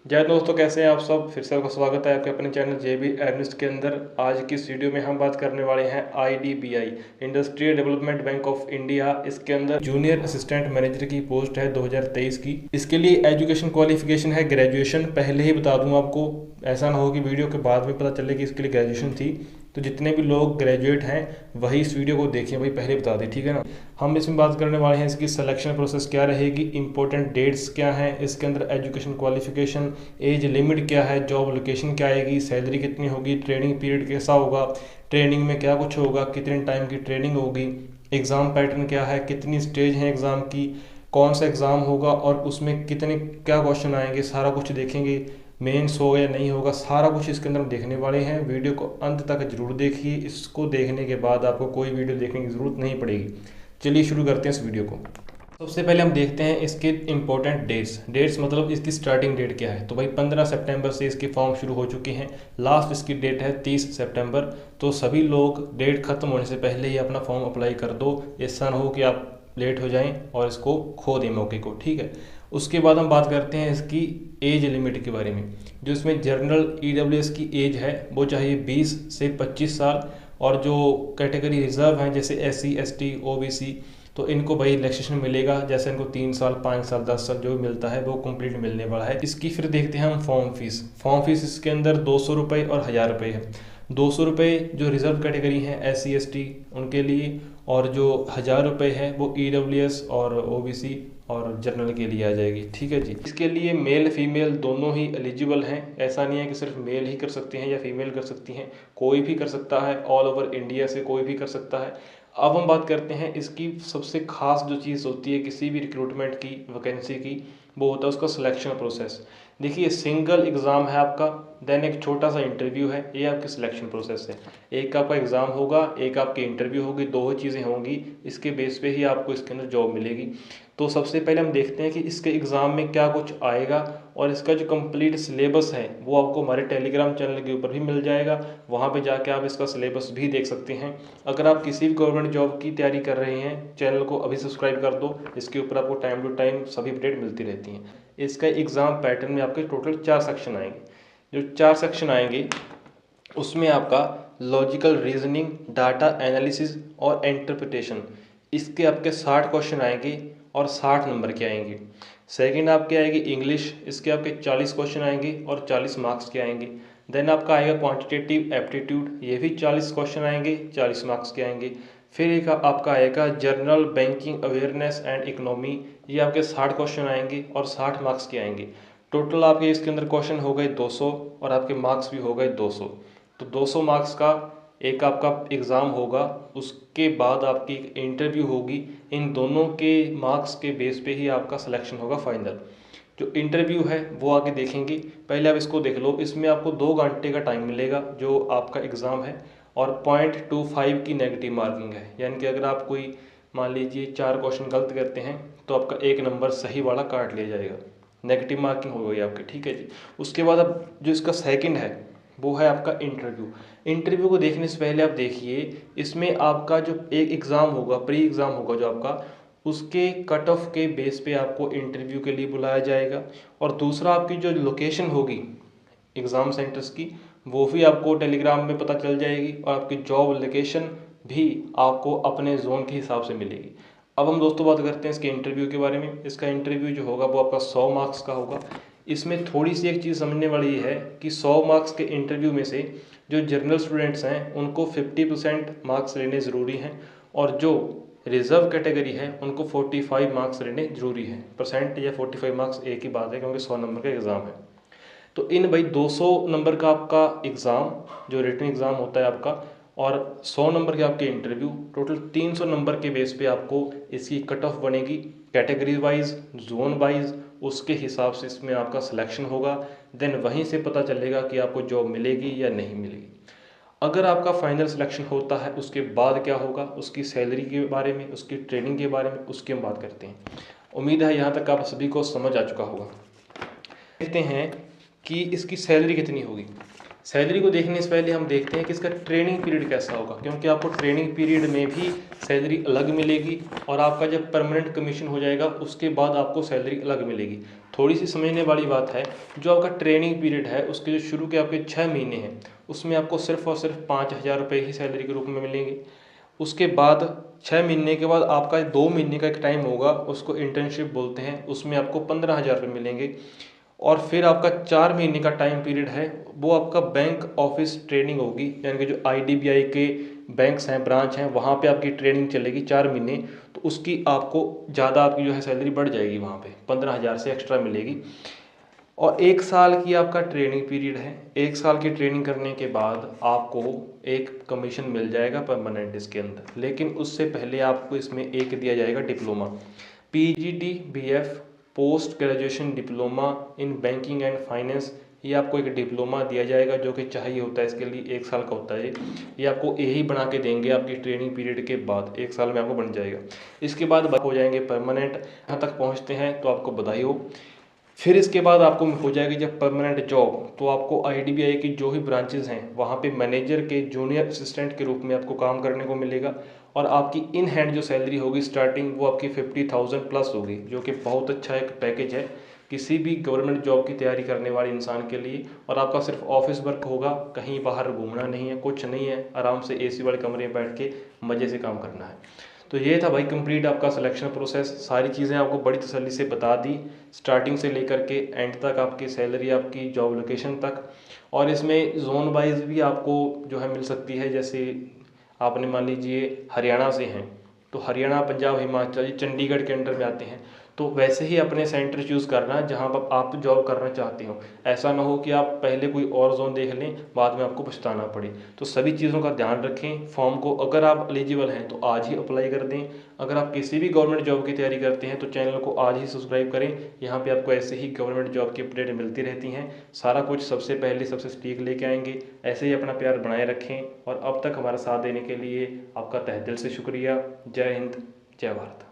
जय दोस्तों, कैसे हैं आप सब। फिर से आपका स्वागत है आपके अपने चैनल जेबी एर्निस्ट के अंदर। आज की इस वीडियो में हम बात करने वाले हैं IDBI industrial development bank of India. इसके अंदर जूनियर असिस्टेंट मैनेजर की पोस्ट है 2023 की। इसके लिए एजुकेशन क्वालिफिकेशन है ग्रेजुएशन। पहले ही बता दूं आपको, ऐसा ना हो कि वीडियो के बाद में पता चले कि इसके लिए ग्रेजुएशन थी। तो जितने भी लोग ग्रेजुएट हैं वही इस वीडियो को देखें, भाई पहले बता दें, ठीक है ना। हम इसमें बात करने वाले हैं इसकी सिलेक्शन प्रोसेस क्या रहेगी, इंपॉर्टेंट डेट्स क्या हैं, इसके अंदर एजुकेशन क्वालिफिकेशन, एज लिमिट क्या है, जॉब लोकेशन क्या आएगी, सैलरी कितनी होगी, ट्रेनिंग पीरियड कैसा होगा, ट्रेनिंग में क्या कुछ होगा, कितने टाइम की ट्रेनिंग होगी, एग्ज़ाम पैटर्न क्या है, कितनी स्टेज है एग्ज़ाम की, कौन सा एग्ज़ाम होगा और उसमें कितने क्या क्वेश्चन आएंगे, सारा कुछ देखेंगे। मेंस होगा या नहीं होगा, सारा कुछ इसके अंदर हम देखने वाले हैं। वीडियो को अंत तक जरूर देखिए। इसको देखने के बाद आपको कोई वीडियो देखने की ज़रूरत नहीं पड़ेगी। चलिए शुरू करते हैं इस वीडियो को। सबसे पहले हम देखते हैं इसके इंपॉर्टेंट डेट्स मतलब इसकी स्टार्टिंग डेट क्या है। तो भाई 15 सितंबर से इसकी फॉर्म शुरू हो चुके हैं। लास्ट इसकी डेट है 30 सितंबर। तो सभी लोग डेट ख़त्म होने से पहले ही अपना फॉर्म अप्लाई कर दो। ऐसा ना हो कि आप लेट हो जाएं और इसको खो दें मौके को, ठीक है। उसके बाद हम बात करते हैं इसकी एज लिमिट के बारे में। जो इसमें जनरल ईडब्ल्यूएस की एज है वो चाहिए 20 से 25 साल। और जो कैटेगरी रिजर्व हैं जैसे एससी एसटी ओबीसी, तो इनको भाई रिलैक्सेशन मिलेगा। जैसे इनको 3 साल 5 साल 10 साल जो भी मिलता है वो कंप्लीट मिलने वाला है। इसकी फिर देखते हैं हम फॉर्म फीस इसके अंदर 200 रुपये और 1000 रुपये है। 200 रुपये जो रिजर्व कैटेगरी हैं एससी एसटी उनके लिए, और जो 1000 रुपये है वो ईडब्ल्यूएस और ओबीसी और जनरल के लिए आ जाएगी, ठीक है जी। इसके लिए मेल फीमेल दोनों ही एलिजिबल हैं। ऐसा नहीं है कि सिर्फ मेल ही कर सकते हैं या फीमेल कर सकती हैं, कोई भी कर सकता है। ऑल ओवर इंडिया से कोई भी कर सकता है। अब हम बात करते हैं इसकी सबसे खास जो चीज़ होती है किसी भी रिक्रूटमेंट की वैकेंसी की, वो होता है उसका सिलेक्शन प्रोसेस। देखिए, सिंगल एग्ज़ाम है आपका, देन एक छोटा सा इंटरव्यू है, ये आपकी सिलेक्शन प्रोसेस है। एक आपका एग्ज़ाम होगा, एक आपकी इंटरव्यू होगी, दो ही चीज़ें होंगी। इसके बेस पे ही आपको इसके अंदर जॉब मिलेगी। तो सबसे पहले हम देखते हैं कि इसके एग्ज़ाम में क्या कुछ आएगा, और इसका जो कंप्लीट सिलेबस है वो आपको हमारे टेलीग्राम चैनल के ऊपर भी मिल जाएगा। वहाँ पे जाके आप इसका सिलेबस भी देख सकते हैं। अगर आप किसी भी गवर्नमेंट जॉब की तैयारी कर रहे हैं, चैनल को अभी सब्सक्राइब कर दो। इसके ऊपर आपको टाइम टू टाइम सभी अपडेट मिलती रहती हैं। इसका एग्ज़ाम पैटर्न में आपके टोटल 4 सेक्शन आएंगे। जो 4 सेक्शन आएंगे उसमें आपका लॉजिकल रीजनिंग, डाटा एनालिसिस और इंटरप्रिटेशन, इसके आपके 60 क्वेश्चन आएंगे और 60 नंबर के आएंगे। सेकंड आपके आएगी इंग्लिश, इसके आपके 40 क्वेश्चन आएंगे और 40 मार्क्स के आएंगे। देन आपका आएगा क्वांटिटेटिव एप्टीट्यूड, ये भी 40 क्वेश्चन आएंगे, 40 मार्क्स के आएंगे। फिर एक आपका आएगा general banking awareness and economy, ये आपके 60 क्वेश्चन आएंगे और 60 मार्क्स के आएंगे। टोटल आपके इसके अंदर क्वेश्चन हो गए 200 और आपके मार्क्स भी हो गए 200। तो 200 मार्क्स का एक आपका एग्ज़ाम होगा, उसके बाद आपकी एक इंटरव्यू होगी। इन दोनों के मार्क्स के बेस पे ही आपका सिलेक्शन होगा फाइनल। जो इंटरव्यू है वो आगे देखेंगे। पहले आप इसको देख लो। इसमें आपको 2 घंटे का टाइम मिलेगा जो आपका एग्ज़ाम है, और 0.25 की नेगेटिव मार्किंग है। यानी कि अगर आप कोई मान लीजिए 4 क्वेश्चन गलत करते हैं तो आपका 1 नंबर सही वाला काट लिया जाएगा, नेगेटिव मार्किंग हो गई आपकी, ठीक है जी। उसके बाद अब जो इसका सेकंड है वो है आपका इंटरव्यू। इंटरव्यू को देखने से पहले आप देखिए, इसमें आपका जो एक एग्ज़ाम होगा, प्री एग्ज़ाम होगा जो आपका, उसके कट ऑफ के बेस पे आपको इंटरव्यू के लिए बुलाया जाएगा। और दूसरा आपकी जो लोकेशन होगी एग्ज़ाम सेंटर्स की, वो भी आपको टेलीग्राम में पता चल जाएगी, और आपकी जॉब लोकेशन भी आपको अपने जोन के हिसाब से मिलेगी। अब हम दोस्तों बात करते हैं इसके इंटरव्यू के बारे में। इसका इंटरव्यू जो होगा वो आपका 100 मार्क्स का होगा। इसमें थोड़ी सी एक चीज़ समझने वाली है कि 100 मार्क्स के इंटरव्यू में से जो जनरल स्टूडेंट्स हैं उनको 50% मार्क्स लेने ज़रूरी हैं, और जो रिजर्व कैटेगरी है उनको 45 मार्क्स लेने ज़रूरी है। परसेंट या 45 मार्क्स एक ही बात है, क्योंकि 100 नंबर का एग्ज़ाम है। तो इन भाई 200 नंबर का आपका एग्ज़ाम जो रिटन एग्ज़ाम होता है आपका, और 100 नंबर के आपके इंटरव्यू, टोटल 300 नंबर के बेस पे आपको इसकी कट ऑफ बनेगी कैटेगरी वाइज, जोन वाइज। उसके हिसाब से इसमें आपका सिलेक्शन होगा। देन वहीं से पता चलेगा कि आपको जॉब मिलेगी या नहीं मिलेगी। अगर आपका फाइनल सिलेक्शन होता है उसके बाद क्या होगा, उसकी सैलरी के बारे में, उसकी ट्रेनिंग के बारे में, उसकी हम बात करते हैं। उम्मीद है यहाँ तक आप सभी को समझ आ चुका होगा। देखते हैं कि इसकी सैलरी कितनी होगी। सैलरी को देखने से पहले हम देखते हैं कि इसका ट्रेनिंग पीरियड कैसा होगा, क्योंकि आपको ट्रेनिंग पीरियड में भी सैलरी अलग मिलेगी, और आपका जब परमानेंट कमीशन हो जाएगा उसके बाद आपको सैलरी अलग मिलेगी। थोड़ी सी समझने वाली बात है, जो आपका ट्रेनिंग पीरियड है उसके जो शुरू के आपके 6 महीने हैं उसमें आपको सिर्फ और सिर्फ 5,000 रुपये ही सैलरी के रूप में मिलेंगे। उसके बाद 6 महीने के बाद आपका 2 महीने का एक टाइम होगा, उसको इंटर्नशिप बोलते हैं, उसमें आपको 15,000 रुपये मिलेंगे। और फिर आपका 4 महीने का टाइम पीरियड है, वो आपका बैंक ऑफिस ट्रेनिंग होगी, यानी कि जो IDBI के बैंक्स हैं, ब्रांच हैं, वहाँ पे आपकी ट्रेनिंग चलेगी 4 महीने। तो उसकी आपको ज़्यादा आपकी जो है सैलरी बढ़ जाएगी, वहाँ पे 15,000 से एक्स्ट्रा मिलेगी। और 1 साल की आपका ट्रेनिंग पीरियड है। 1 साल की ट्रेनिंग करने के बाद आपको एक कमीशन मिल जाएगा परमानेंट इसके अंदर, लेकिन उससे पहले आपको इसमें एक दिया जाएगा diploma, PGDBF, post graduation diploma in banking and finance. ये आपको एक डिप्लोमा दिया जाएगा जो कि चाहिए होता है इसके लिए, 1 साल का होता है ये आपको यही बना के देंगे आपकी ट्रेनिंग पीरियड के बाद, 1 साल में आपको बन जाएगा। इसके बाद हो जाएंगे परमानेंट। यहाँ तक पहुँचते हैं तो आपको बधाई हो। फिर इसके बाद आपको हो जाएगी जब परमानेंट जॉब, तो आपको IDBI की जो भी ब्रांचेस हैं वहाँ पे मैनेजर के जूनियर असिस्टेंट के रूप में आपको काम करने को मिलेगा। और आपकी इन हैंड जो सैलरी होगी स्टार्टिंग, वो आपकी 50,000 प्लस होगी, जो कि बहुत अच्छा एक पैकेज है किसी भी गवर्नमेंट जॉब की तैयारी करने वाले इंसान के लिए। और आपका सिर्फ ऑफिस वर्क होगा, कहीं बाहर घूमना नहीं है, कुछ नहीं है, आराम से AC वाले कमरे में बैठ के मज़े से काम करना है। तो ये था भाई कंप्लीट आपका सिलेक्शन प्रोसेस। सारी चीज़ें आपको बड़ी तसल्ली से बता दी, स्टार्टिंग से लेकर के एंड तक, आपकी सैलरी, आपकी जॉब लोकेशन तक। और इसमें जोन वाइज भी आपको जो है मिल सकती है, जैसे आपने मान लीजिए हरियाणा से हैं तो हरियाणा, पंजाब, हिमाचल, चंडीगढ़ के अंडर में आते हैं, तो वैसे ही अपने सेंटर चूज़ करना जहाँ पर आप जॉब करना चाहते हो। ऐसा ना हो कि आप पहले कोई और जोन देख लें, बाद में आपको पछताना पड़े। तो सभी चीज़ों का ध्यान रखें। फॉर्म को अगर आप एलिजिबल हैं तो आज ही अप्लाई कर दें। अगर आप किसी भी गवर्नमेंट जॉब की तैयारी करते हैं तो चैनल को आज ही सब्सक्राइब करें। यहाँ पे आपको ऐसे ही गवर्नमेंट जॉब की अपडेट मिलती रहती हैं। सारा कुछ सबसे पहले सबसे सटीक लेके आएंगे। ऐसे ही अपना प्यार बनाए रखें, और अब तक हमारा साथ देने के लिए आपका तहे दिल से शुक्रिया। जय हिंद, जय भारत।